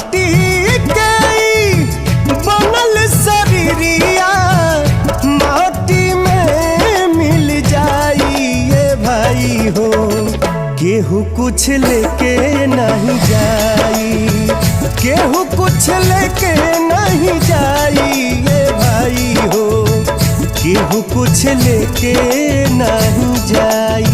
माटी के ई बनल शरीरिया माटी में मिल जाई ये भाई हो। केहू कुछ लेके नहीं जाई, केहू कुछ लेके नहीं जाई ये भाई हो। केहू कुछ लेके नहीं जाई।